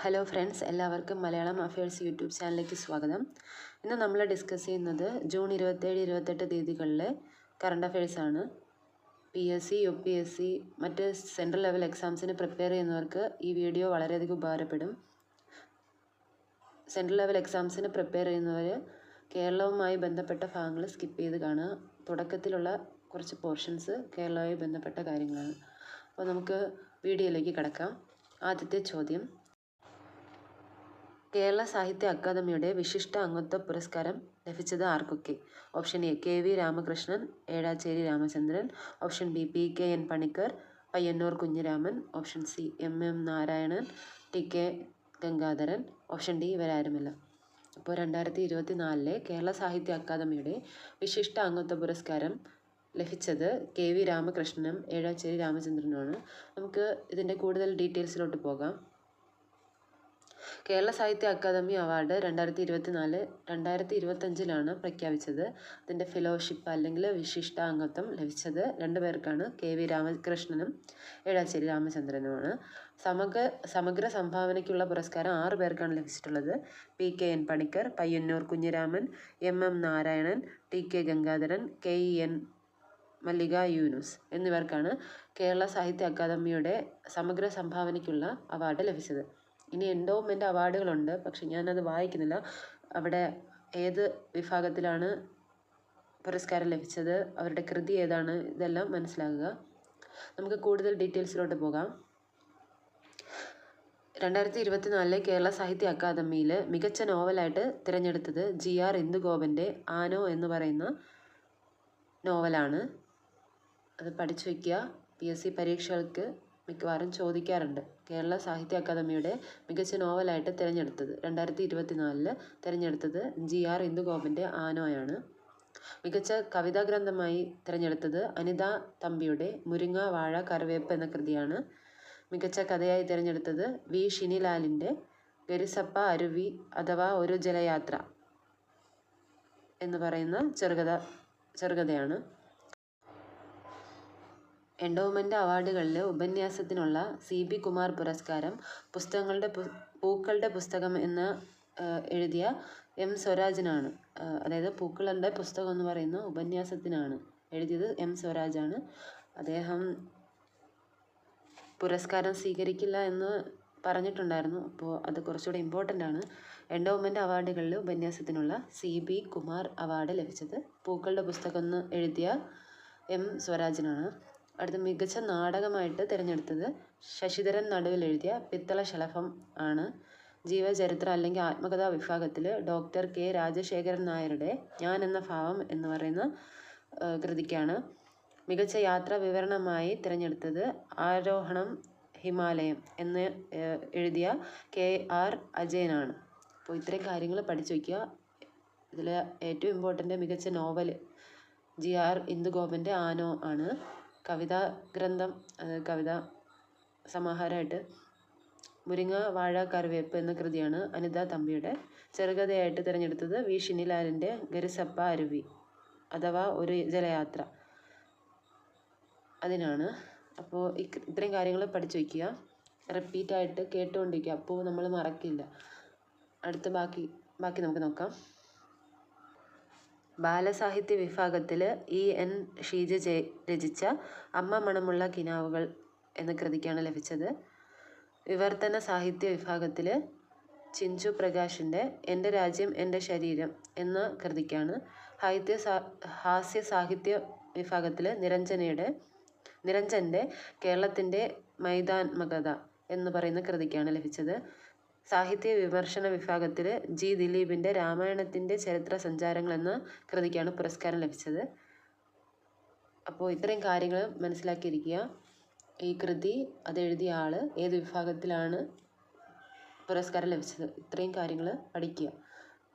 Hello friends, എല്ലാവർക്കും Malayalam affairs YouTube ചാനലിലേക്ക് സ്വാഗതം. ഇന്ന് നമ്മൾ ഡിസ്കസ് ചെയ്യുന്നത് ജൂൺ 27-28 തീയതികളിലെ കറണ്ട് അഫയേഴ്സാണ്. PSC, UPSC മറ്റ് സെൻട്രൽ ലെവൽ എക്സാംസിന് പ്രിപ്പയർ ചെയ്യുന്നവർക്ക് ഈ വീഡിയോ വളരെയധികം ഉപകാരപ്പെടും. സെൻട്രൽ ലെവൽ എക്സാംസിന് പ്രിപ്പയർ ചെയ്യുന്നവർ കേരളവുമായി ബന്ധപ്പെട്ട ഭാഗങ്ങൾ സ്കിപ്പ് ചെയ്ത് കാണുക. തുടക്കത്തിലുള്ള കുറച്ച് പോർഷൻസ് കേരളവുമായി ബന്ധപ്പെട്ട കാര്യങ്ങളാണ്. അപ്പോൾ നമുക്ക് വീഡിയോയിലേക്ക് കടക്കാം. ആദ്യത്തെ ചോദ്യം: കേരള സാഹിത്യ അക്കാദമിയുടെ വിശിഷ്ട അംഗത്വ പുരസ്കാരം ലഭിച്ചത് ആർക്കൊക്കെ? Option A KV Ramakrishnan, Ezhacheri Ramachandran. Option B PKN Panicker, Payyanur Kunhiraman. Option C MM Narayanan, TK Gangadharan. Option D ഇവരാരുമില്ല. അപ്പോൾ 2024 കേരള സാഹിത്യ അക്കാദമിയുടെ വിശിഷ്ട അംഗത്വ പുരസ്കാരം ലഭിച്ചത് KV രാമകൃഷ്ണനും ഏഴാച്ചേരി രാമചന്ദ്രനുമാണ്. നമുക്ക് ഇതിൻ്റെ കൂടുതൽ ഡീറ്റെയിൽസിലോട്ട് പോകാം. കേരള സാഹിത്യ അക്കാദമി അവാർഡ് 2024-2025 പ്രഖ്യാപിച്ചത്. അതിൻ്റെ ഫെലോഷിപ്പ് അല്ലെങ്കിൽ വിശിഷ്ട അംഗത്വം ലഭിച്ചത് 2 പേർക്കാണ്, KV രാമകൃഷ്ണനും ഏഴാച്ചേരി രാമചന്ദ്രനുമാണ്. സമഗ്ര സംഭാവനയ്ക്കുള്ള പുരസ്കാരം 6 പേർക്കാണ് ലഭിച്ചിട്ടുള്ളത്. PKN Panicker, Payyanur Kunhiraman, MM Narayanan, TK Gangadharan, KEN മല്ലിക യൂനുസ് എന്നിവർക്കാണ് കേരള സാഹിത്യ അക്കാദമിയുടെ സമഗ്ര സംഭാവനയ്ക്കുള്ള അവാർഡ് ലഭിച്ചത്. ഇനി എൻഡോവ്മെൻ്റ് അവാർഡുകളുണ്ട്, പക്ഷെ ഞാനത് വായിക്കുന്നില്ല. അവിടെ ഏത് വിഭാഗത്തിലാണ് പുരസ്കാരം ലഭിച്ചത്, അവരുടെ കൃതി ഏതാണ്, ഇതെല്ലാം മനസ്സിലാക്കുക. നമുക്ക് കൂടുതൽ ഡീറ്റെയിൽസിലോട്ട് പോകാം. 2024 കേരള സാഹിത്യ അക്കാദമിയിൽ മികച്ച നോവലായിട്ട് തിരഞ്ഞെടുത്തത് GR ഇന്ദുഗോപൻ്റെ ആനോ എന്ന് പറയുന്ന നോവലാണ്. അത് പഠിച്ചു വയ്ക്കുക. PSC പരീക്ഷകൾക്ക് മിക്കവാറും ചോദിക്കാറുണ്ട്. കേരള സാഹിത്യ അക്കാദമിയുടെ മികച്ച നോവലായിട്ട് തിരഞ്ഞെടുത്തത് 2024 തിരഞ്ഞെടുത്തത് GR ഇന്ദുഗോപൻ്റെ ആനോയാണ്. മികച്ച കവിതാ ഗ്രന്ഥമായി തിരഞ്ഞെടുത്തത് അനിത തമ്പിയുടെ മുരിങ്ങ വാഴ കറിവേപ്പ് എന്ന കൃതിയാണ്. മികച്ച കഥയായി തിരഞ്ഞെടുത്തത് V ഷിനിലാലിൻ്റെ ഗരിസപ്പ അരുവി അഥവാ ഒരു ജലയാത്ര എന്ന് പറയുന്ന ചെറുകഥയാണ്. എൻഡോവ്മെൻ്റ് അവാർഡുകളിൽ ഉപന്യാസത്തിനുള്ള CB കുമാർ പുരസ്കാരം പൂക്കളുടെ പുസ്തകം എന്ന് എഴുതിയ M സ്വരാജിനാണ്. അതായത് പൂക്കളുടെ പുസ്തകം എന്ന് പറയുന്ന ഉപന്യാസത്തിനാണ് എഴുതിയത് M സ്വരാജാണ്. അദ്ദേഹം പുരസ്കാരം സ്വീകരിക്കില്ല എന്ന് പറഞ്ഞിട്ടുണ്ടായിരുന്നു. അപ്പോൾ അത് കുറച്ചുകൂടെ ഇമ്പോർട്ടൻ്റ് ആണ്. എൻഡോവ്മെൻ്റ് അവാർഡുകളിൽ ഉപന്യാസത്തിനുള്ള CB കുമാർ അവാർഡ് ലഭിച്ചത് പൂക്കളുടെ പുസ്തകം എന്ന് എഴുതിയ M സ്വരാജിനാണ്. അടുത്ത മികച്ച നാടകമായിട്ട് തിരഞ്ഞെടുത്തത് ശശിധരൻ നടുവിൽ എഴുതിയ പിത്തള ശലഭം ആണ്. ജീവചരിത്രം അല്ലെങ്കിൽ ആത്മകഥാ വിഭാഗത്തിൽ ഡോക്ടർ K രാജശേഖരൻ നായരുടെ ഞാൻ എന്ന ഭാവം എന്ന് പറയുന്ന കൃതിക്കാണ്. മികച്ച യാത്രാ വിവരണമായി തിരഞ്ഞെടുത്തത് ആരോഹണം ഹിമാലയം എന്ന് എഴുതിയ KR അജയനാണ്. അപ്പോൾ ഇത്രയും കാര്യങ്ങൾ പഠിച്ചു വയ്ക്കുക. ഇതിൽ ഏറ്റവും ഇമ്പോർട്ടൻ്റ് മികച്ച നോവൽ GR ഇന്ദുഗോപൻ്റെ ആനോ ആണ്. കവിതാ ഗ്രന്ഥം, കവിതാ സമാഹാരമായിട്ട് മുരിങ്ങ വാഴ കറിവേപ്പ് എന്ന കൃതിയാണ് അനിത തമ്പിയുടെ. ചെറുകഥയായിട്ട് തിരഞ്ഞെടുത്തത് V ഷിനിലാലിൻ്റെ ഗരിസപ്പ അരുവി അഥവാ ഒരു ജലയാത്ര അതിനാണ്. അപ്പോൾ ഇത്രയും കാര്യങ്ങൾ പഠിച്ചു വയ്ക്കുക, റിപ്പീറ്റായിട്ട് കേട്ടുകൊണ്ടിരിക്കുക. അപ്പോൾ നമ്മൾ മറക്കില്ല. അടുത്ത ബാക്കി നമുക്ക് നോക്കാം. ബാലസാഹിത്യ വിഭാഗത്തിൽ EN ഷീജ രചിച്ച അമ്മ മണമുള്ള കിനാവുകൾ എന്ന കൃതിക്കാണ് ലഭിച്ചത്. വിവർത്തന സാഹിത്യ വിഭാഗത്തിൽ ചിഞ്ചു പ്രകാശിൻ്റെ എൻ്റെ രാജ്യം എൻ്റെ ശരീരം എന്ന കൃതിക്കാണ്. ഹാസ്യ സാഹിത്യ വിഭാഗത്തിൽ നിരഞ്ജൻ്റെ കേരളത്തിൻ്റെ മൈതാത്മകത എന്ന് പറയുന്ന കൃതിക്കാണ് ലഭിച്ചത്. സാഹിത്യ വിമർശന വിഭാഗത്തിൽ G ദിലീപിൻ്റെ രാമായണത്തിൻ്റെ ചരിത്ര സഞ്ചാരങ്ങൾ എന്ന കൃതിക്കാണ് പുരസ്കാരം ലഭിച്ചത്. അപ്പോൾ ഇത്രയും കാര്യങ്ങൾ മനസ്സിലാക്കിയിരിക്കുക. ഈ കൃതി, അതെഴുതിയ ആൾ, ഏത് വിഭാഗത്തിലാണ് പുരസ്കാരം ലഭിച്ചത്, ഇത്രയും കാര്യങ്ങൾ പഠിക്കുക.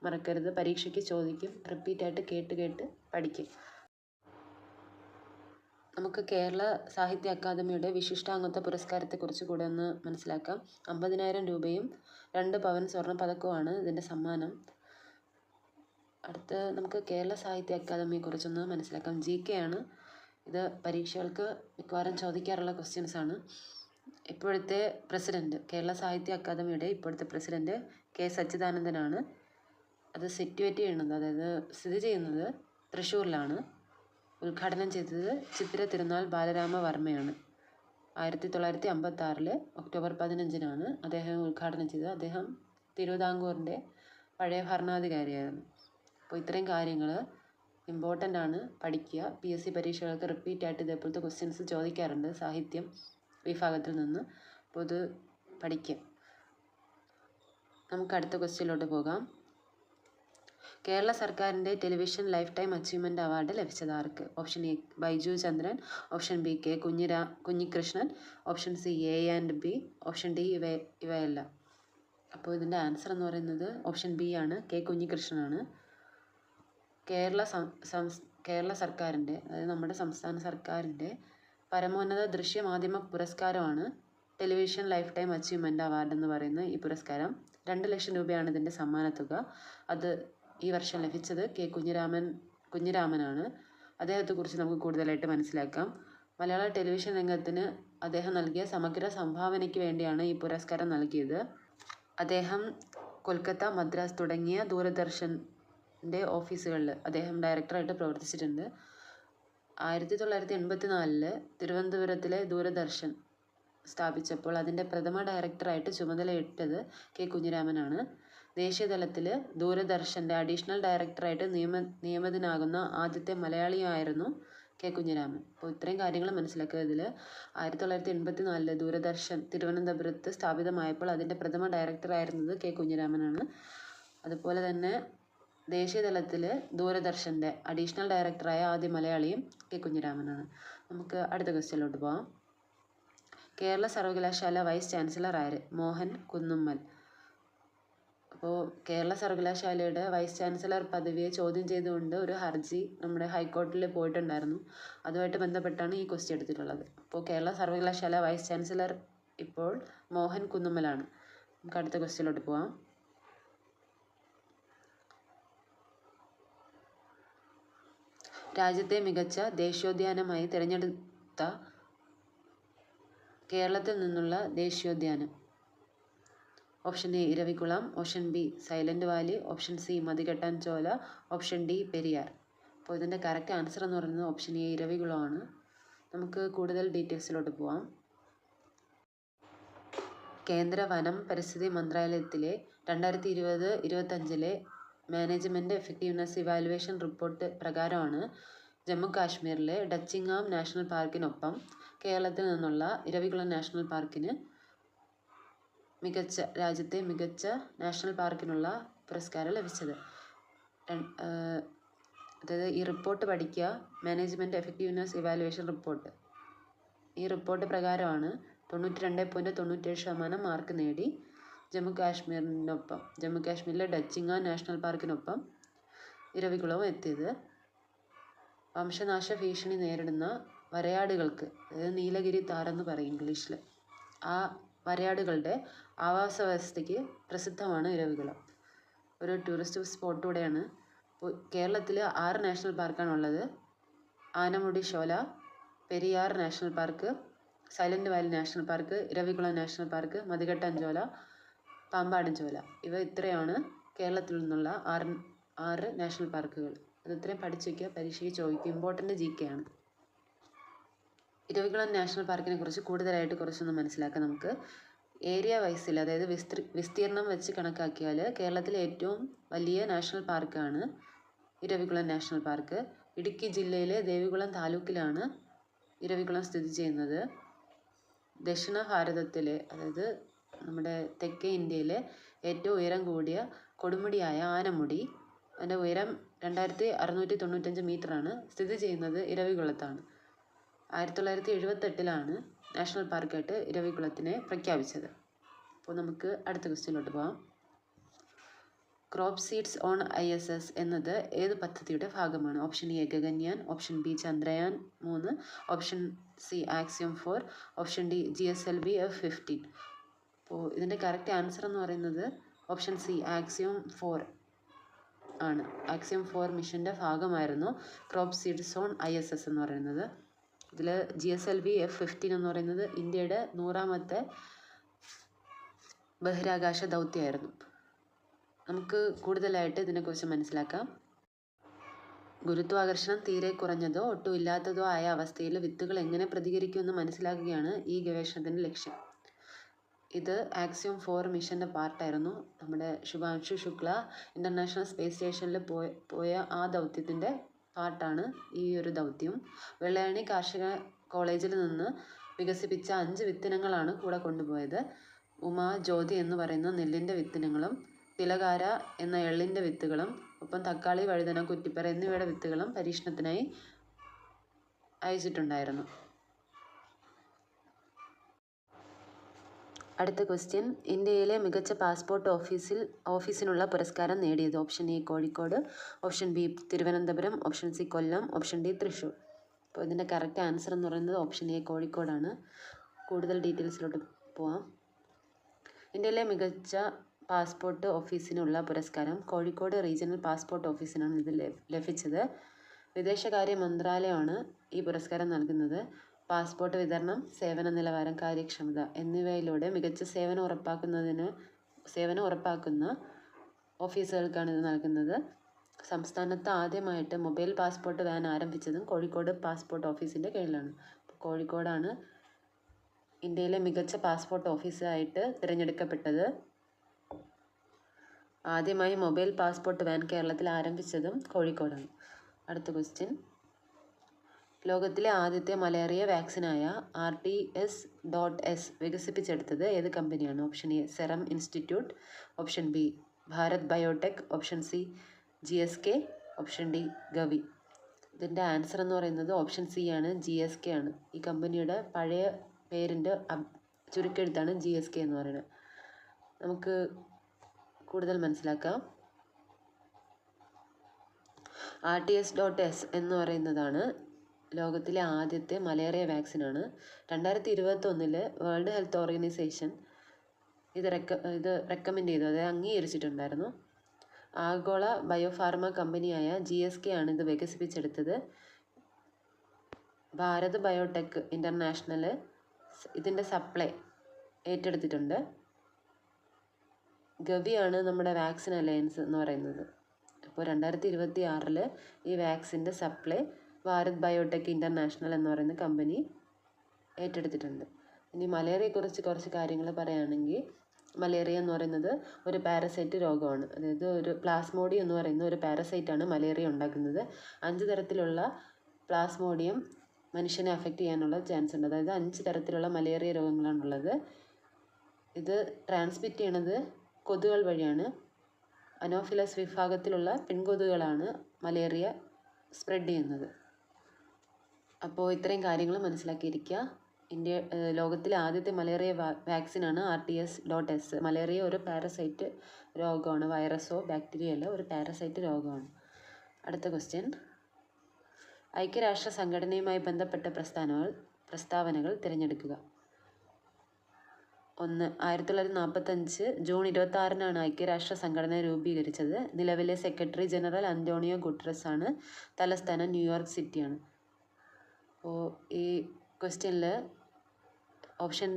മറക്കരുത്, പരീക്ഷയ്ക്ക് ചോദിക്കും. റിപ്പീറ്റായിട്ട് കേട്ട് പഠിക്കും. നമുക്ക് കേരള സാഹിത്യ അക്കാദമിയുടെ വിശിഷ്ടാംഗത്വ പുരസ്കാരത്തെക്കുറിച്ച് കൂടെ ഒന്ന് മനസ്സിലാക്കാം. 50,000 രൂപയും 2 പവൻ സ്വർണ്ണ പതക്കവുമാണ് ഇതിൻ്റെ സമ്മാനം. അടുത്ത് നമുക്ക് കേരള സാഹിത്യ അക്കാദമിയെക്കുറിച്ചൊന്ന് മനസ്സിലാക്കാം. GK ആണ് ഇത്. പരീക്ഷകൾക്ക് മിക്കവാറും ചോദിക്കാറുള്ള ക്വസ്റ്റ്യൻസ് ആണ്. ഇപ്പോഴത്തെ പ്രസിഡൻറ്റ്, കേരള സാഹിത്യ അക്കാദമിയുടെ ഇപ്പോഴത്തെ പ്രസിഡൻറ്റ് കെ സച്ചിദാനന്ദനാണ്. അത് സിറ്റുവേറ്റ് ചെയ്യുന്നത്, അതായത് സ്ഥിതി ചെയ്യുന്നത് തൃശ്ശൂരിലാണ്. ഉദ്ഘാടനം ചെയ്തത് ചിത്തിര തിരുനാൾ ബാലരാമവർമ്മയാണ്. 1956 ഒക്ടോബർ 15 അദ്ദേഹം ഉദ്ഘാടനം ചെയ്തത്. അദ്ദേഹം തിരുവിതാംകൂറിൻ്റെ പഴയ ഭരണാധികാരിയായിരുന്നു. അപ്പോൾ ഇത്രയും കാര്യങ്ങൾ ഇമ്പോർട്ടൻ്റ് ആണ്, പഠിക്കുക. PSC പരീക്ഷകൾക്ക് റിപ്പീറ്റ് ആയിട്ട് ഇതേപോലത്തെ ക്വസ്റ്റ്യൻസ് ചോദിക്കാറുണ്ട് സാഹിത്യം വിഭാഗത്തിൽ നിന്ന്. അപ്പോൾ ഇത് പഠിക്കുക. നമുക്ക് അടുത്ത ക്വസ്റ്റ്യനിലോട്ട് പോകാം. കേരള സർക്കാരിൻ്റെ television life time achievement award ലഭിച്ചത് ആർക്ക്? Option A Baiju Chandran, option B K Kunhikrishnan, option C A and B, option D ഇവയല്ല. അപ്പോൾ ഇതിൻ്റെ ആൻസർ എന്ന് പറയുന്നത് ഓപ്ഷൻ ബി ആണ്, കെ കുഞ്ഞികൃഷ്ണനാണ്. കേരള സർക്കാരിൻ്റെ, അതായത് നമ്മുടെ സംസ്ഥാന സർക്കാരിൻ്റെ പരമോന്നത ദൃശ്യമാധ്യമ പുരസ്കാരമാണ് television life time achievement award എന്ന് പറയുന്ന ഈ പുരസ്കാരം. 2 ലക്ഷം രൂപയാണ് ഇതിൻ്റെ സമ്മാനത്തുക. അത് ഈ വർഷം ലഭിച്ചത് കെ കുഞ്ഞിരാമനാണ്. അദ്ദേഹത്തെക്കുറിച്ച് നമുക്ക് കൂടുതലായിട്ട് മനസ്സിലാക്കാം. മലയാള ടെലിവിഷൻ രംഗത്തിന് അദ്ദേഹം നൽകിയ സമഗ്ര സംഭാവനയ്ക്ക് വേണ്ടിയാണ് ഈ പുരസ്കാരം നൽകിയത്. അദ്ദേഹം കൊൽക്കത്ത, മദ്രാസ് തുടങ്ങിയ ദൂരദർശൻ്റെ ഓഫീസുകളിൽ അദ്ദേഹം ഡയറക്ടറായിട്ട് പ്രവർത്തിച്ചിട്ടുണ്ട്. 1984 തിരുവനന്തപുരത്തിലെ ദൂരദർശൻ സ്ഥാപിച്ചപ്പോൾ അതിൻ്റെ പ്രഥമ ഡയറക്ടറായിട്ട് ചുമതലയിട്ടത് കെ കുഞ്ഞിരാമനാണ്. ദേശീയതലത്തിൽ ദൂരദർശൻ്റെ അഡീഷണൽ ഡയറക്ടറായിട്ട് നിയമിതനാകുന്ന ആദ്യത്തെ മലയാളിയായിരുന്നു കെ കുഞ്ഞിരാമൻ. അപ്പോൾ ഇത്രയും കാര്യങ്ങൾ മനസ്സിലാക്കുക. ഇതിൽ 1984 ദൂരദർശൻ തിരുവനന്തപുരത്ത് സ്ഥാപിതമായപ്പോൾ അതിൻ്റെ പ്രഥമ ഡയറക്ടറായിരുന്നത് കെ കുഞ്ഞിരാമനാണ്. അതുപോലെ തന്നെ ദേശീയതലത്തിൽ ദൂരദർശൻ്റെ അഡീഷണൽ ഡയറക്ടറായ ആദ്യ മലയാളിയും കെ കുഞ്ഞിരാമനാണ്. നമുക്ക് അടുത്ത ക്വസ്റ്റ്യനിലോട്ട് പോകാം. കേരള സർവകലാശാല വൈസ് ചാൻസലർ ആര്? മോഹൻ കുന്നുമ്മൽ. അപ്പോൾ കേരള സർവകലാശാലയുടെ വൈസ് ചാൻസലർ പദവിയെ ചോദ്യം ചെയ്തുകൊണ്ട് ഒരു ഹർജി നമ്മുടെ ഹൈക്കോടതിയിൽ പോയിട്ടുണ്ടായിരുന്നു. അതുമായിട്ട് ബന്ധപ്പെട്ടാണ് ഈ ക്വസ്റ്റ്യൻ എടുത്തിട്ടുള്ളത്. അപ്പോൾ കേരള സർവകലാശാല വൈസ് ചാൻസലർ ഇപ്പോൾ മോഹൻ കുന്നുമ്മലാണ്. നമുക്ക് അടുത്ത ക്വസ്റ്റ്യനിലോട്ട് പോകാം. രാജ്യത്തെ മികച്ച ദേശീയോദ്യാനമായി തിരഞ്ഞെടുത്ത കേരളത്തിൽ നിന്നുള്ള ദേശീയോദ്യാനം. Option A Eravikulam, option B Silent Valley, option C Mathikettanchola, option D Periyar. അപ്പോൾ ഇതിൻ്റെ കറക്റ്റ് ആൻസർ എന്ന് പറയുന്നത് ഓപ്ഷൻ എ ഇരവികുളമാണ്. നമുക്ക് കൂടുതൽ ഡീറ്റെയിൽസിലോട്ട് പോവാം. കേന്ദ്ര വനം പരിസ്ഥിതി മന്ത്രാലയത്തിലെ 2020-25 മാനേജ്മെൻറ്റ് എഫക്റ്റീവ്നെസ് ഇവാലുവേഷൻ റിപ്പോർട്ട് പ്രകാരമാണ് ജമ്മു കാശ്മീരിലെ ഡച്ചിങ്ങാം നാഷണൽ പാർക്കിനൊപ്പം കേരളത്തിൽ നിന്നുള്ള ഇരവികുളം നാഷണൽ പാർക്കിന് രാജ്യത്തെ മികച്ച നാഷണൽ പാർക്കിനുള്ള പുരസ്കാരം ലഭിച്ചത്. അതായത് ഈ റിപ്പോർട്ട് പഠിക്കുക, മാനേജ്മെൻറ്റ് എഫക്റ്റീവ്നെസ് ഇവാലുവേഷൻ റിപ്പോർട്ട്. ഈ റിപ്പോർട്ട് പ്രകാരമാണ് 92.97% മാർക്ക് നേടി ജമ്മു കാശ്മീരിലെ ഡച്ചിങ്ങാം നാഷണൽ പാർക്കിനൊപ്പം ഇരവികുളവും എത്തിയത്. വംശനാശ ഭീഷണി നേരിടുന്ന വരയാടുകൾക്ക്, അതായത് നീലഗിരി താരെന്ന് പറയും ഇംഗ്ലീഷിൽ, ആ വരയാടുകളുടെ ആവാസ വ്യവസ്ഥയ്ക്ക് പ്രസിദ്ധമാണ് ഇരവികുളം. ഒരു ടൂറിസ്റ്റ് സ്പോട്ട് കൂടെയാണ്. കേരളത്തിൽ 6 നാഷണൽ പാർക്കാണുള്ളത്. Anamudi Shola, Periyar national park, Silent Valley national park, Eravikulam national park, Mathikettanchola, Pambadumchola. ഇവ ഇത്രയാണ് കേരളത്തിൽ നിന്നുള്ള 6 നാഷണൽ പാർക്കുകൾ. അത് ഇത്രയും പഠിച്ചു വയ്ക്കുക, പരീക്ഷയ്ക്ക് ചോദിക്കും. ഇമ്പോർട്ടൻ്റ് GK ആണ്. ഇരവികുളം നാഷണൽ പാർക്കിനെ കുറിച്ച് കൂടുതലായിട്ട് കുറച്ചൊന്ന് മനസ്സിലാക്കാം നമുക്ക്. ഏരിയ വൈസിൽ, അതായത് വിസ്തീർണം വെച്ച് കണക്കാക്കിയാൽ കേരളത്തിലെ ഏറ്റവും വലിയ നാഷണൽ പാർക്കാണ് ഇരവികുളം നാഷണൽ പാർക്ക്. ഇടുക്കി ജില്ലയിലെ ദേവികുളം താലൂക്കിലാണ് ഇരവികുളം സ്ഥിതി ചെയ്യുന്നത്. ദക്ഷിണ ഭാരതത്തിലെ, അതായത് നമ്മുടെ തെക്കേ ഇന്ത്യയിലെ ഏറ്റവും ഉയരം കൂടിയ കൊടുമുടിയായ ആനമുടി, അതിൻ്റെ ഉയരം 2695 മീറ്ററാണ്. സ്ഥിതി ചെയ്യുന്നത് ഇരവികുളത്താണ്. 1978 നാഷണൽ പാർക്കായിട്ട് ഇരവികുളത്തിനെ പ്രഖ്യാപിച്ചത്. അപ്പോൾ നമുക്ക് അടുത്ത ക്വസ്റ്റ്യനിലോട്ട് പോകാം. ക്രോപ്പ് സീഡ്സ് ഓൺ ISS എന്നത് ഏത് പദ്ധതിയുടെ ഭാഗമാണ്? Option A Gaganyaan, option B Chandrayaan 3, option C axiom 4, option D GSLV F-15. അപ്പോൾ ഇതിൻ്റെ കറക്റ്റ് ആൻസർ എന്ന് പറയുന്നത് ഓപ്ഷൻ സി ആക്സിയം 4 ആണ്. ആക്സിയം 4 മിഷൻ്റെ ഭാഗമായിരുന്നു ക്രോപ്പ് സീഡ്സ് ഓൺ ISS എന്ന് പറയുന്നത്. ഇതിൽ GSLV F-15 എന്ന് പറയുന്നത് ഇന്ത്യയുടെ 100ാമത്തെ ബഹിരാകാശ ദൗത്യമായിരുന്നു. നമുക്ക് കൂടുതലായിട്ട് ഇതിനെക്കുറിച്ച് മനസ്സിലാക്കാം. ഗുരുത്വാകർഷണം തീരെ കുറഞ്ഞതോ ഒട്ടും ഇല്ലാത്തതോ ആയ അവസ്ഥയിൽ വിത്തുകൾ എങ്ങനെ പ്രതികരിക്കുമെന്ന് മനസ്സിലാക്കുകയാണ് ഈ ഗവേഷണത്തിൻ്റെ ലക്ഷ്യം. ഇത് ആക്സിയോം 4 മിഷൻ്റെ പാർട്ടായിരുന്നു. നമ്മുടെ ശുഭാംശു ശുക്ല ഇൻ്റർനാഷണൽ സ്പേസ് സ്റ്റേഷനിൽ പോയ ആ ദൗത്യത്തിൻ്റെ പാർട്ടാണ് ഈ ഒരു ദൗത്യം. വെള്ളായണി കാർഷിക കോളേജിൽ നിന്ന് വികസിപ്പിച്ച 5 വിത്തിനങ്ങളാണ് കൂടെ കൊണ്ടുപോയത്. ഉമാ, ജ്യോതി എന്ന് പറയുന്ന നെല്ലിൻ്റെ വിത്തിനങ്ങളും തിലകാര എന്ന എള്ളിൻ്റെ വിത്തുകളും ഒപ്പം തക്കാളി, വഴുതന, കുറ്റിപ്പയർ എന്നിവയുടെ വിത്തുകളും പരീക്ഷണത്തിനായി അയച്ചിട്ടുണ്ടായിരുന്നു. അടുത്ത ക്വസ്റ്റ്യൻ, ഇന്ത്യയിലെ മികച്ച പാസ്പോർട്ട് ഓഫീസിനുള്ള പുരസ്കാരം നേടിയത്? Option A Kozhikode, option B Thiruvananthapuram, option C Kollam, option D Thrissur. അപ്പോൾ ഇതിൻ്റെ കറക്റ്റ് ആൻസർ എന്ന് പറയുന്നത് ഓപ്ഷൻ എ കോഴിക്കോടാണ്. കൂടുതൽ ഡീറ്റെയിൽസിലോട്ട് പോവാം. ഇന്ത്യയിലെ മികച്ച പാസ്പോർട്ട് ഓഫീസിനുള്ള പുരസ്കാരം കോഴിക്കോട് റീജിയണൽ പാസ്പോർട്ട് ഓഫീസിനാണ് ഇത് ലഭിച്ചത്. വിദേശകാര്യ മന്ത്രാലയമാണ് ഈ പുരസ്കാരം നൽകുന്നത്. പാസ്പോർട്ട് വിതരണം, സേവന നിലവാരം, കാര്യക്ഷമത എന്നിവയിലൂടെ മികച്ച സേവനം ഉറപ്പാക്കുന്ന ഓഫീസുകൾക്കാണ് ഇത് നൽകുന്നത്. സംസ്ഥാനത്ത് ആദ്യമായിട്ട് മൊബൈൽ പാസ്പോർട്ട് വാൻ ആരംഭിച്ചതും കോഴിക്കോട് പാസ്പോർട്ട് ഓഫീസിൻ്റെ കീഴിലാണ്. കോഴിക്കോടാണ് ഇന്ത്യയിലെ മികച്ച പാസ്പോർട്ട് ഓഫീസായിട്ട് തിരഞ്ഞെടുക്കപ്പെട്ടത്. ആദ്യമായി മൊബൈൽ പാസ്പോർട്ട് വാൻ കേരളത്തിൽ ആരംഭിച്ചതും കോഴിക്കോടാണ്. അടുത്ത ക്വസ്റ്റ്യൻ, ലോകത്തിലെ ആദ്യത്തെ മലേറിയ വാക്സിനായ RTS.S വികസിപ്പിച്ചെടുത്തത് ഏത് കമ്പനിയാണ്? Option A serum institute, option B Bharat biotech, option C GSK, option D Gavi. ഇതിൻ്റെ ആൻസർ എന്ന് പറയുന്നത് ഓപ്ഷൻ സി ആണ്, GSK ആണ്. ഈ കമ്പനിയുടെ പഴയ പേരിൻ്റെ ചുരുക്കെഴുത്താണ് GSK എന്ന് പറയുന്നത്. നമുക്ക് കൂടുതൽ മനസ്സിലാക്കാം. RTS.S എന്ന് പറയുന്നതാണ് ലോകത്തിലെ ആദ്യത്തെ മലേറിയ വാക്സിനാണ്. 2021 വേൾഡ് ഹെൽത്ത് ഓർഗനൈസേഷൻ ഇത് റെക്കമെൻഡ് ചെയ്തു, അതായത് അംഗീകരിച്ചിട്ടുണ്ടായിരുന്നു. ആഗോള ബയോഫാർമ കമ്പനിയായ GSK ആണ് ഇത് വികസിപ്പിച്ചെടുത്തത്. ഭാരത് ബയോടെക് ഇൻ്റർനാഷണൽ ഇതിൻ്റെ സപ്ലൈ ഏറ്റെടുത്തിട്ടുണ്ട്. ഗവിയാണ് നമ്മുടെ വാക്സിൻ അലയൻസ് എന്ന് പറയുന്നത്. അപ്പോൾ 2026 ഈ വാക്സിൻ്റെ സപ്ലൈ ഭാരത് ബയോടെക് ഇൻ്റർനാഷണൽ എന്ന് പറയുന്ന കമ്പനി ഏറ്റെടുത്തിട്ടുണ്ട്. ഇനി മലേറിയയെക്കുറിച്ച് കുറച്ച് കാര്യങ്ങൾ പറയുകയാണെങ്കിൽ, മലേറിയ എന്ന് പറയുന്നത് ഒരു പാരസൈറ്റ് രോഗമാണ്. അതായത് ഒരു പ്ലാസ്മോഡിയം എന്ന് പറയുന്ന ഒരു പാരസൈറ്റാണ് മലേറിയ ഉണ്ടാക്കുന്നത്. 5 തരത്തിലുള്ള പ്ലാസ്മോഡിയം മനുഷ്യനെ അഫക്റ്റ് ചെയ്യാനുള്ള ചാൻസ് ഉണ്ട്. അതായത് 5 തരത്തിലുള്ള മലേറിയ രോഗങ്ങളാണുള്ളത്. ഇത് ട്രാൻസ്മിറ്റ് ചെയ്യണത് കൊതുകുകൾ വഴിയാണ്. അനോഫിലസ് വിഭാഗത്തിലുള്ള പെൺകൊതുകുകളാണ് മലേറിയ സ്പ്രെഡ് ചെയ്യുന്നത്. അപ്പോൾ ഇത്രയും കാര്യങ്ങൾ മനസ്സിലാക്കിയിരിക്കുക. ലോകത്തിലെ ആദ്യത്തെ മലേറിയ വാക്സിനാണ് RTS.S. മലേറിയ ഒരു പാരസൈറ്റ് രോഗമാണ്, വൈറസോ ബാക്ടീരിയയോ അല്ല, ഒരു പാരസൈറ്റ് രോഗമാണ്. അടുത്ത ക്വസ്റ്റ്യൻ, ഐക്യരാഷ്ട്ര സംഘടനയുമായി ബന്ധപ്പെട്ട പ്രസ്താവനകൾ തിരഞ്ഞെടുക്കുക. 1. 1945 ജൂൺ 26 ഐക്യരാഷ്ട്ര സംഘടന രൂപീകരിച്ചത്. നിലവിലെ സെക്രട്ടറി ജനറൽ അന്റോണിയോ ഗുട്ടറസ് ആണ്. തലസ്ഥാനം ന്യൂയോർക്ക് സിറ്റിയാണ്. അപ്പോൾ ഈ ക്വസ്റ്റ്യനിൽ ഓപ്ഷൻ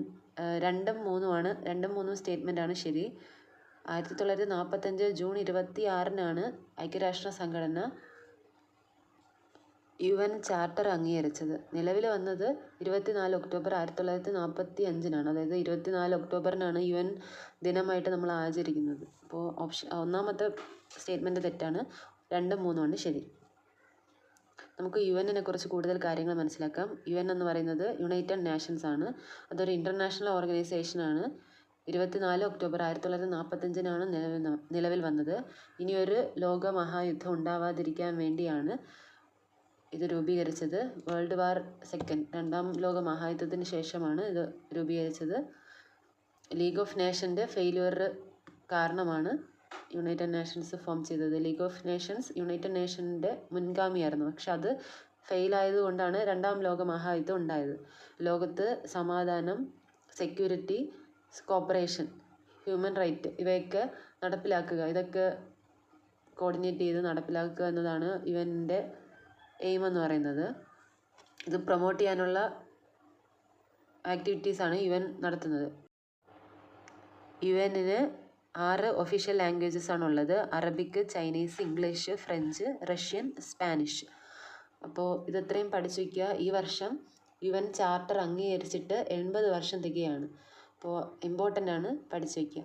2ഉം 3ഉം ആണ്. 2ഉം 3ഉം സ്റ്റേറ്റ്മെൻ്റാണ് ശരി. 1945 ജൂൺ 26 ഐക്യരാഷ്ട്ര സംഘടന UN ചാർട്ടർ അംഗീകരിച്ചത്. നിലവിൽ വന്നത് 24 ഒക്ടോബർ 1945. അതായത് 24 ഒക്ടോബറിനാണ് UN ദിനമായിട്ട് നമ്മൾ ആചരിക്കുന്നത്. അപ്പോൾ ഒന്നാമത്തെ സ്റ്റേറ്റ്മെൻറ്റ് തെറ്റാണ്, 2ഉം 3ഉം ആണ് ശരി. നമുക്ക് UN കുറിച്ച് കൂടുതൽ കാര്യങ്ങൾ മനസ്സിലാക്കാം. UN എന്ന് പറയുന്നത് യുണൈറ്റഡ് നേഷൻസ് ആണ്. അതൊരു ഇൻ്റർനാഷണൽ ഓർഗനൈസേഷനാണ്. 24 ഒക്ടോബർ 1945 നിലവിൽ വന്നത്. ഇനിയൊരു ലോകമഹായുദ്ധം ഉണ്ടാവാതിരിക്കാൻ വേണ്ടിയാണ് ഇത് രൂപീകരിച്ചത്. വേൾഡ് വാർ സെക്കൻഡ്, 2ാം ലോക മഹായുദ്ധത്തിന് ശേഷമാണ് ഇത് രൂപീകരിച്ചത്. ലീഗ് ഓഫ് നേഷൻ്റെ ഫെയിലിയർ കാരണമാണ് യുണൈറ്റഡ് നേഷൻസ് ഫോം ചെയ്തത്. ലീഗ് ഓഫ് നേഷൻസ് യുണൈറ്റഡ് നേഷൻ്റെ മുൻഗാമിയായിരുന്നു. പക്ഷെ അത് ഫെയിലായതുകൊണ്ടാണ് 2ാം ലോക മഹായുദ്ധം ഉണ്ടായത്. ലോകത്ത് സമാധാനം, സെക്യൂരിറ്റി, കോപ്പറേഷൻ, ഹ്യൂമൻ റൈറ്റ് ഇവയൊക്കെ നടപ്പിലാക്കുക, ഇതൊക്കെ കോർഡിനേറ്റ് ചെയ്ത് നടപ്പിലാക്കുക എന്നതാണ് UNൻ്റെ എയിം എന്ന് പറയുന്നത്. ഇത് പ്രൊമോട്ട് ചെയ്യാനുള്ള ആക്ടിവിറ്റീസാണ് UN നടത്തുന്നത്. UN-ന് 6 ഒഫീഷ്യൽ ലാംഗ്വേജസ് ആണുള്ളത്. Arabic, Chinese, English, French, Russian, Spanish. അപ്പോൾ ഇതത്രയും പഠിച്ചു വയ്ക്കുക. ഈ വർഷം UN ചാർട്ടർ അംഗീകരിച്ചിട്ട് 80 വർഷം തികയാണ്. അപ്പോൾ ഇമ്പോർട്ടൻ്റ് ആണ്, പഠിച്ചു വയ്ക്കുക.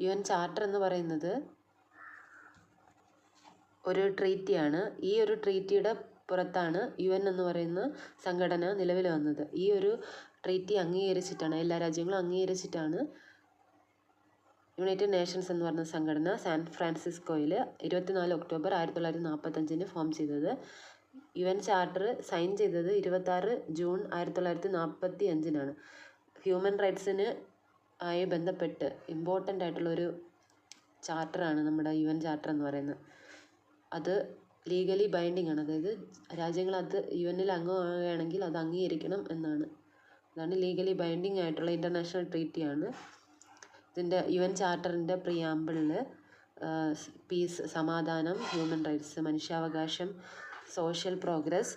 UN ചാർട്ടർ എന്ന് പറയുന്നത് ഒരു ട്രീറ്റിയാണ്. ഈ ഒരു ട്രീറ്റിയുടെ പുറത്താണ് UN എന്ന് പറയുന്ന സംഘടന നിലവിൽ വന്നത്. ഈ ഒരു ട്രീറ്റി അംഗീകരിച്ചിട്ടാണ്, എല്ലാ രാജ്യങ്ങളും അംഗീകരിച്ചിട്ടാണ് യുണൈറ്റഡ് നേഷൻസ് എന്ന് പറയുന്ന സംഘടന സാൻ ഫ്രാൻസിസ്കോയിൽ 24 ഒക്ടോബർ 1945 ഫോം ചെയ്തത്. UN ചാർട്ടർ സൈൻ ചെയ്തത് 26 ജൂൺ 1945 ഹ്യൂമൻ റൈറ്റ്സിന് ആയി ബന്ധപ്പെട്ട് ഇമ്പോർട്ടൻ്റ് ആയിട്ടുള്ളൊരു ചാർട്ടറാണ് നമ്മുടെ UN ചാർട്ടർ എന്ന് പറയുന്നത്. അത് ലീഗലി ബൈൻഡിങ് ആണ്. അതായത് രാജ്യങ്ങൾ അത് UN-ൽ അംഗമാവുകയാണെങ്കിൽ അത് അംഗീകരിക്കണം എന്നാണ്. അതാണ് ലീഗലി ബൈൻഡിങ് ആയിട്ടുള്ള ഇൻ്റർനാഷണൽ ട്രീറ്റിയാണ്. ഇതിൻ്റെ UN ചാർട്ടറിൻ്റെ പ്രിയാമ്പിളിൽ പീസ്, സമാധാനം, ഹ്യൂമൻ റൈറ്റ്സ്, മനുഷ്യാവകാശം, സോഷ്യൽ പ്രോഗ്രസ്,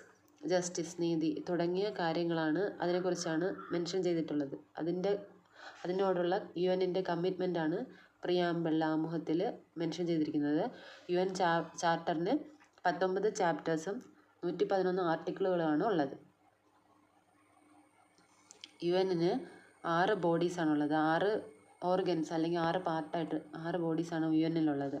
ജസ്റ്റിസ്, നീതി തുടങ്ങിയ കാര്യങ്ങളാണ്, അതിനെക്കുറിച്ചാണ് മെൻഷൻ ചെയ്തിട്ടുള്ളത്. അതിനോടുള്ള UN-ൻ്റെ കമ്മിറ്റ്മെൻ്റാണ് പ്രിയാമ്പിൾ ആമുഖത്തിൽ മെൻഷൻ ചെയ്തിരിക്കുന്നത്. UN ചാർട്ടറിന് 19 ചാപ്റ്റേഴ്സും 111 ആർട്ടിക്കിളുകളാണ് ഉള്ളത്. UN-ന് 6 ബോഡീസാണുള്ളത്. 6 ഓർഗൻസ് അല്ലെങ്കിൽ 6 പാർട്ടായിട്ട് 6 ബോഡീസാണ് UN-ലുള്ളത്.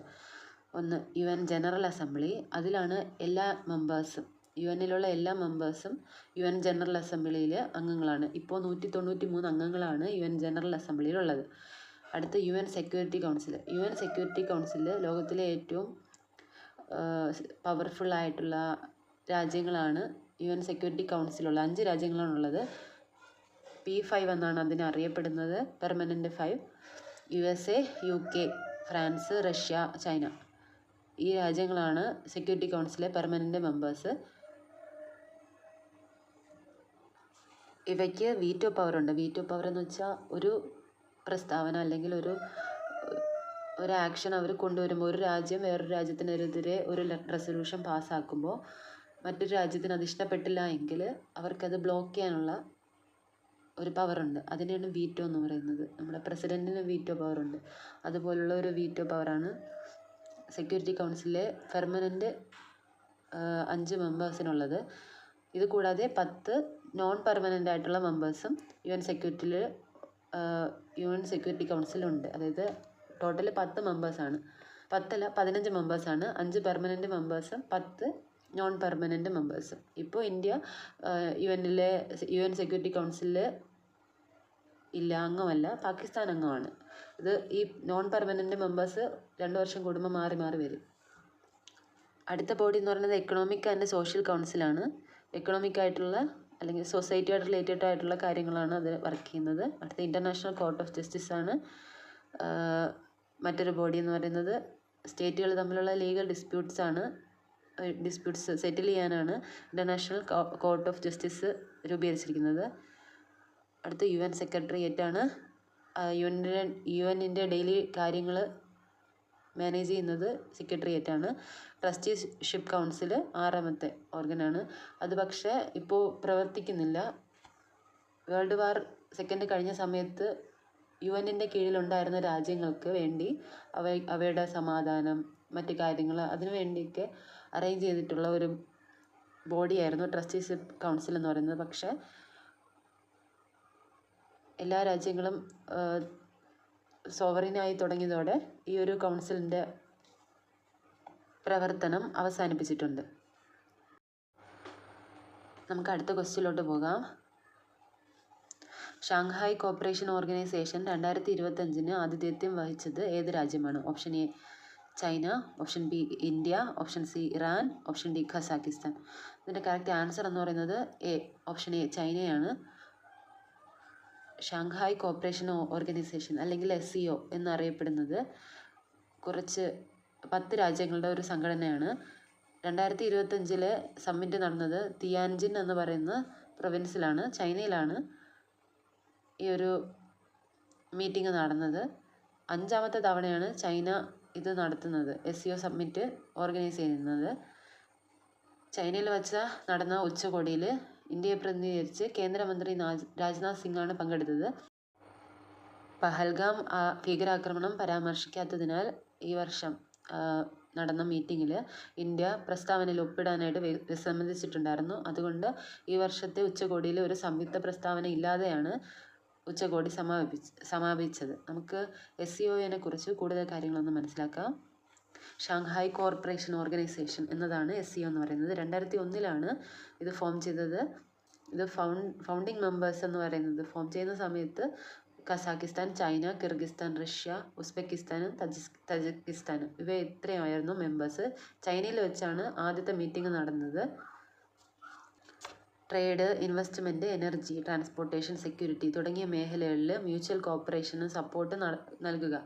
ഒന്ന് UN ജനറൽ അസംബ്ലി. അതിലാണ് എല്ലാ മെമ്പേഴ്സും, UN-ലുള്ള എല്ലാ മെമ്പേഴ്സും UN ജനറൽ അസംബ്ലിയിൽ അംഗങ്ങളാണ്. ഇപ്പോൾ 193 അംഗങ്ങളാണ് UN ജനറൽ അസംബ്ലിയിലുള്ളത്. അടുത്ത UN security council. UN security council ലോകത്തിലെ ഏറ്റവും പവർഫുള്ളായിട്ടുള്ള രാജ്യങ്ങളാണ് UN സെക്യൂരിറ്റി കൗൺസിലുള്ള 5 രാജ്യങ്ങളാണുള്ളത്. P5 എന്നാണ് അതിനെ അറിയപ്പെടുന്നത്. Permanent 5. USA, UK, France, Russia, China. ഈ രാജ്യങ്ങളാണ് സെക്യൂരിറ്റി കൗൺസിലെ പെർമനൻ്റ് മെമ്പേഴ്സ്. ഇവയ്ക്ക് വീറ്റോ പവറുണ്ട്. വീറ്റോ പവർ എന്ന് വെച്ചാൽ ഒരു പ്രസ്താവന അല്ലെങ്കിൽ ഒരു ആക്ഷൻ അവർ കൊണ്ടുവരുമ്പോൾ, ഒരു രാജ്യം വേറൊരു രാജ്യത്തിനെതിരെ ഒരു റെസൊല്യൂഷൻ പാസ്സാക്കുമ്പോൾ മറ്റൊരു രാജ്യത്തിന് അത് ഇഷ്ടപ്പെട്ടില്ല എങ്കിൽ അവർക്കത് ബ്ലോക്ക് ചെയ്യാനുള്ള ഒരു പവറുണ്ട്. അതിനെയാണ് വീറ്റോ എന്ന് പറയുന്നത്. നമ്മുടെ പ്രസിഡൻറ്റിന് വീറ്റോ പവറുണ്ട്. അതുപോലുള്ള ഒരു വീറ്റോ പവറാണ് സെക്യൂരിറ്റി കൗൺസിലിലെ പെർമനൻ്റ് 5 മെമ്പേഴ്സിനുള്ളത്. ഇത് കൂടാതെ 10 നോൺ പെർമനൻ്റ് ആയിട്ടുള്ള മെമ്പേഴ്സും UN സെക്യൂരിറ്റി കൗൺസിലുണ്ട്. അതായത് ടോട്ടൽ 10 മെമ്പേഴ്സാണ്. 15 മെമ്പേഴ്സാണ്. 5 പെർമനൻ്റ് മെമ്പേഴ്സും 10 നോൺ പെർമനൻ്റ് മെമ്പേഴ്സും. ഇപ്പോൾ ഇന്ത്യ UN സെക്യൂരിറ്റി കൗൺസിലിൽ ഇല്ല, അംഗമല്ല. പാകിസ്ഥാൻ അംഗമാണ്. ഇത് ഈ നോൺ പെർമനൻ്റ് മെമ്പേഴ്സ് 2 വർഷം കൂടുമ്പോൾ മാറി മാറി വരും. അടുത്ത ബോഡി എന്ന് പറയുന്നത് എക്കണോമിക് ആൻഡ് സോഷ്യൽ കൗൺസിലാണ്. എക്കണോമിക് ആയിട്ടുള്ള അല്ലെങ്കിൽ സൊസൈറ്റിയായിട്ട് റിലേറ്റഡ് ആയിട്ടുള്ള കാര്യങ്ങളാണ് അത് വർക്ക് ചെയ്യുന്നത്. അടുത്ത ഇൻ്റർനാഷണൽ കോർട്ട് ഓഫ് ജസ്റ്റിസ് ആണ് മറ്റൊരു ബോഡി എന്ന് പറയുന്നത്. സ്റ്റേറ്റുകൾ തമ്മിലുള്ള ലീഗൽ ഡിസ്പ്യൂട്ട്സ് സെറ്റിൽ ചെയ്യാനാണ് ഇൻ്റർനാഷണൽ കോർട്ട് ഓഫ് ജസ്റ്റിസ് രൂപീകരിച്ചിരിക്കുന്നത്. അടുത്ത UN സെക്രട്ടേറിയറ്റ് ആണ്. UN-ൻ്റെ ഡെയിലി കാര്യങ്ങൾ മാനേജ് ചെയ്യുന്നത് സെക്രട്ടേറിയറ്റ് ആണ്. ട്രസ്റ്റിഷിപ്പ് കൗൺസിൽ 6ാമത്തെ ഓർഗനാണ്. അത് പക്ഷേ ഇപ്പോൾ പ്രവർത്തിക്കുന്നില്ല. വേൾഡ് വാർ II കഴിഞ്ഞ സമയത്ത് UN-ൻ്റെ കീഴിലുണ്ടായിരുന്ന രാജ്യങ്ങൾക്ക് വേണ്ടി അവയുടെ സമാധാനം, മറ്റു കാര്യങ്ങൾ അതിനു വേണ്ടിയൊക്കെ അറേഞ്ച് ചെയ്തിട്ടുള്ള ഒരു ബോഡിയായിരുന്നു ട്രസ്റ്റിഷിപ്പ് കൗൺസിൽ എന്ന് പറയുന്നത്. പക്ഷേ എല്ലാ രാജ്യങ്ങളും സോവറിനായി തുടങ്ങിയതോടെ ഈ ഒരു കൗൺസിലിൻ്റെ പ്രവർത്തനം അവസാനിപ്പിച്ചിട്ടുണ്ട്. നമുക്ക് അടുത്ത ക്വസ്റ്റ്യനിലോട്ട് പോകാം. ഷാങ്ഹായ് കോപ്പറേഷൻ ഓർഗനൈസേഷൻ 2025 ആതിഥേയത്വം വഹിച്ചത് ഏത് രാജ്യമാണ്? Option A China, option B India, option C Iran, option D Kazakhstan. ഇതിൻ്റെ കറക്റ്റ് ആൻസർ എന്ന് പറയുന്നത് ഓപ്ഷൻ എ ചൈനയാണ്. ഷാങ്ഹായ് കോപ്പറേഷൻ ഓർഗനൈസേഷൻ അല്ലെങ്കിൽ SCO എന്നറിയപ്പെടുന്നത് 10 രാജ്യങ്ങളുടെ ഒരു സംഘടനയാണ്. 2025 സമ്മിറ്റ് നടന്നത് തിയാൻജിൻ എന്ന് പറയുന്ന പ്രൊവിൻസിലാണ്, ചൈനയിലാണ് ഈ ഒരു മീറ്റിംഗ് നടന്നത്. 5ാമത്തെ തവണയാണ് ചൈന ഇത് നടത്തുന്നത്, SCO സമ്മിറ്റ് ഓർഗനൈസ് ചെയ്യുന്നത്. ചൈനയിൽ വച്ച് നടന്ന ഉച്ചകോടിയിൽ ഇന്ത്യയെ പ്രതിനിധീകരിച്ച് കേന്ദ്രമന്ത്രി രാജ്നാഥ് സിംഗാണ് പങ്കെടുത്തത്. പഹൽഗാം ഭീകരാക്രമണം പരാമർശിക്കാത്തതിനാൽ ഈ വർഷം നടന്ന മീറ്റിങ്ങിൽ ഇന്ത്യ പ്രസ്താവനയിൽ ഒപ്പിടാനായിട്ട് വിസമ്മതിച്ചിട്ടുണ്ടായിരുന്നു. അതുകൊണ്ട് ഈ വർഷത്തെ ഉച്ചകോടിയിൽ ഒരു സംയുക്ത പ്രസ്താവന ഇല്ലാതെയാണ് ഉച്ചകോടി സമാപിച്ചത്. നമുക്ക് SCOയെ കുറിച്ച് കൂടുതൽ കാര്യങ്ങളൊന്ന് മനസ്സിലാക്കാം. ഷാങ്ഹായ് കോർപ്പറേഷൻ ഓർഗനൈസേഷൻ എന്നതാണ് SCO എന്ന് പറയുന്നത്. 2001 ഇത് ഫോം ചെയ്തത്. ഇത് ഫൗണ്ടിങ് മെമ്പേഴ്സ് എന്ന് പറയുന്നത് ഫോം ചെയ്യുന്ന സമയത്ത് കസാക്കിസ്ഥാൻ, ചൈന, കിർഗിസ്ഥാൻ, റഷ്യ, ഉസ്ബെക്കിസ്ഥാനും തജിക്കിസ്ഥാനും ഇവ ഇത്രയായിരുന്നു മെമ്പേഴ്സ്. ചൈനയിൽ വെച്ചാണ് ആദ്യത്തെ മീറ്റിംഗ് നടന്നത്. Trade, investment, energy, transportation, security തുടങ്ങിയ മേഖലകളിൽ മ്യൂച്വൽ കോപ്പറേഷനും സപ്പോർട്ട് നൽകുക,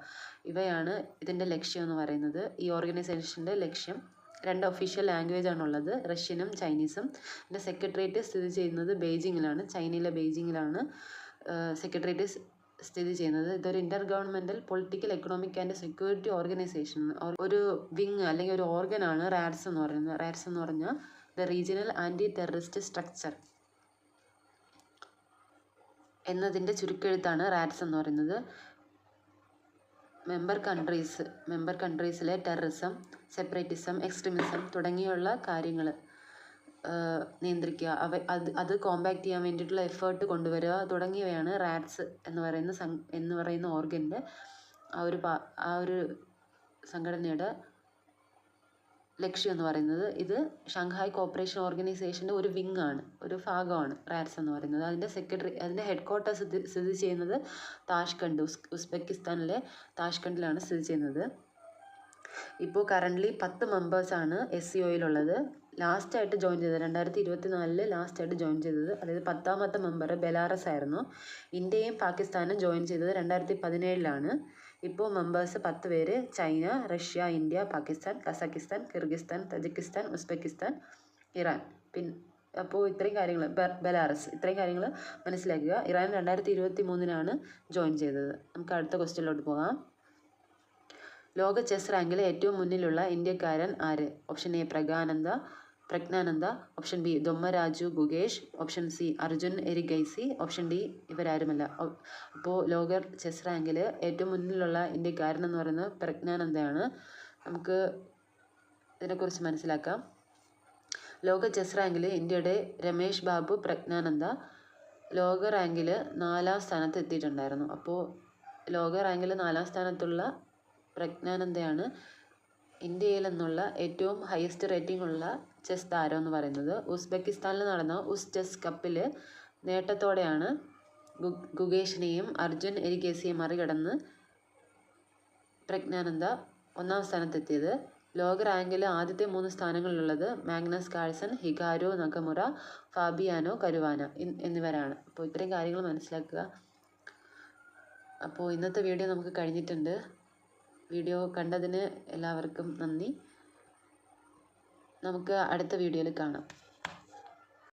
ഇവയാണ് ഇതിൻ്റെ ലക്ഷ്യം എന്ന് പറയുന്നത്. ഈ ഓർഗനൈസേഷൻ്റെ ലക്ഷ്യം 2 ഒഫീഷ്യൽ ലാംഗ്വേജ് ആണുള്ളത്, റഷ്യനും ചൈനീസും. ഇതിൻ്റെ സെക്രട്ടേറിയറ്റ് സ്ഥിതി ചെയ്യുന്നത് ബെയ്ജിങ്ങിലാണ്. ചൈനയിലെ ബെയ്ജിങ്ങിലാണ് സെക്രട്ടേറിയറ്റ് സ്ഥിതി ചെയ്യുന്നത്. ഇതൊരു inter political, economic and security organisation. ഒരു വിങ് അല്ലെങ്കിൽ ഒരു ഓർഗനാണ് റാഡ്സ് എന്ന് പറയുന്നത്. റാഡ്സ് എന്ന് പറഞ്ഞാൽ the regional anti terrorist structure എന്നതിൻ്റെ ചുരുക്കെഴുത്താണ് റാഡ്സ് എന്ന് പറയുന്നത്. മെമ്പർ കൺട്രീസിലെ ടെററിസം, സെപ്പറേറ്റിസം, എക്സ്ട്രീമിസം തുടങ്ങിയുള്ള കാര്യങ്ങൾ നിയന്ത്രിക്കുക, അത് കോമ്പാക്ട് ചെയ്യാൻ വേണ്ടിയിട്ടുള്ള എഫേർട്ട് കൊണ്ടുവരിക തുടങ്ങിയവയാണ് റാഡ്സ് എന്ന് പറയുന്ന ഓർഗൻ്റെ ആ ഒരു സംഘടനയുടെ ലക്ഷ്യം എന്ന് പറയുന്നത്. ഇത് ഷാങ്ഹായ് കോപ്പറേഷൻ ഓർഗനൈസേഷൻ്റെ ഒരു വിങ് ആണ്, ഒരു ഭാഗമാണ് റാഡ്സ് എന്ന് പറയുന്നത്. അതിൻ്റെ ഹെഡ്ക്വാർട്ടേഴ്സ് സ്ഥിതി ചെയ്യുന്നത് താഷ്കണ്ട്, ഉസ്ബെക്കിസ്ഥാനിലെ താഷ്കണ്ടിലാണ് സ്ഥിതി ചെയ്യുന്നത്. ഇപ്പോൾ കറൻ്റ്ലി 10 മെമ്പേഴ്സാണ് SCOയിലുള്ളത്. ലാസ്റ്റായിട്ട് ജോയിൻ ചെയ്തത് 2024 ലാസ്റ്റായിട്ട് ജോയിൻ ചെയ്തത്, അതായത് 10ാമത്തെ മെമ്പർ ബെലാറസ് ആയിരുന്നു. ഇന്ത്യയും പാകിസ്ഥാനും ജോയിൻ ചെയ്തത് 2017 ഇപ്പോൾ മെമ്പേഴ്സ് 10 പേര്: China, Russia, India, Pakistan, Kazakhstan, Kyrgyzstan, Tajikistan, Uzbekistan, Iran. അപ്പോൾ ഇത്രയും കാര്യങ്ങൾ, ബെലാറസ്, ഇത്രയും കാര്യങ്ങൾ മനസ്സിലാക്കുക. ഇറാൻ 2023 ജോയിൻ ചെയ്തത്. നമുക്ക് അടുത്ത ക്വസ്റ്റ്യനിലോട്ട് പോകാം. ലോക ചെസ് റാങ്കിൽ ഏറ്റവും മുന്നിലുള്ള ഇന്ത്യക്കാരൻ ആര്? Option A Praggnanandhaa, option B Dommaraju Gukesh, option C Arjun Erigaisi, option D ഇവരാരുമല്ല. അപ്പോൾ ലോക ചെസ് റാങ്കിൽ ഏറ്റവും മുന്നിലുള്ള ഇന്ത്യക്കാരൻ എന്ന് പറയുന്നത് പ്രജ്ഞാനന്ദയാണ്. നമുക്ക് ഇതിനെക്കുറിച്ച് മനസ്സിലാക്കാം. ലോക ചെസ് റാങ്കിൽ ഇന്ത്യയുടെ രമേഷ് ബാബു പ്രജ്ഞാനന്ദ ലോക റാങ്കിൽ 4ാം സ്ഥാനത്ത് എത്തിയിട്ടുണ്ടായിരുന്നു. അപ്പോൾ ലോക റാങ്കിൽ 4ാം സ്ഥാനത്തുള്ള പ്രജ്ഞാനന്ദയാണ് ഇന്ത്യയിൽ നിന്നുള്ള ഏറ്റവും ഹയസ്റ്റ് റേറ്റിംഗ് ഉള്ള ചെസ് താരം എന്ന് പറയുന്നത്. ഉസ്ബെക്കിസ്ഥാനിൽ നടന്ന ചെസ് കപ്പിൽ നേട്ടത്തോടെയാണ് ഗുഗേഷിനെയും അർജുൻ എരിഗേസിയെയും മറികടന്ന് പ്രജ്ഞാനന്ദ 1ാം സ്ഥാനത്തെത്തിയത്. ലോക റാങ്കിൽ ആദ്യത്തെ 3 സ്ഥാനങ്ങളിലുള്ളത് Magnus Carlsen, Hikaru Nakamura, Fabiano Caruana എന്നിവരാണ്. അപ്പോൾ ഇത്രയും കാര്യങ്ങൾ മനസ്സിലാക്കുക. അപ്പോൾ ഇന്നത്തെ വീഡിയോ നമുക്ക് കഴിഞ്ഞിട്ടുണ്ട്. വീഡിയോ കണ്ടതിന് എല്ലാവർക്കും നന്ദി. നമുക്ക് അടുത്ത വീഡിയോയിൽ കാണാം.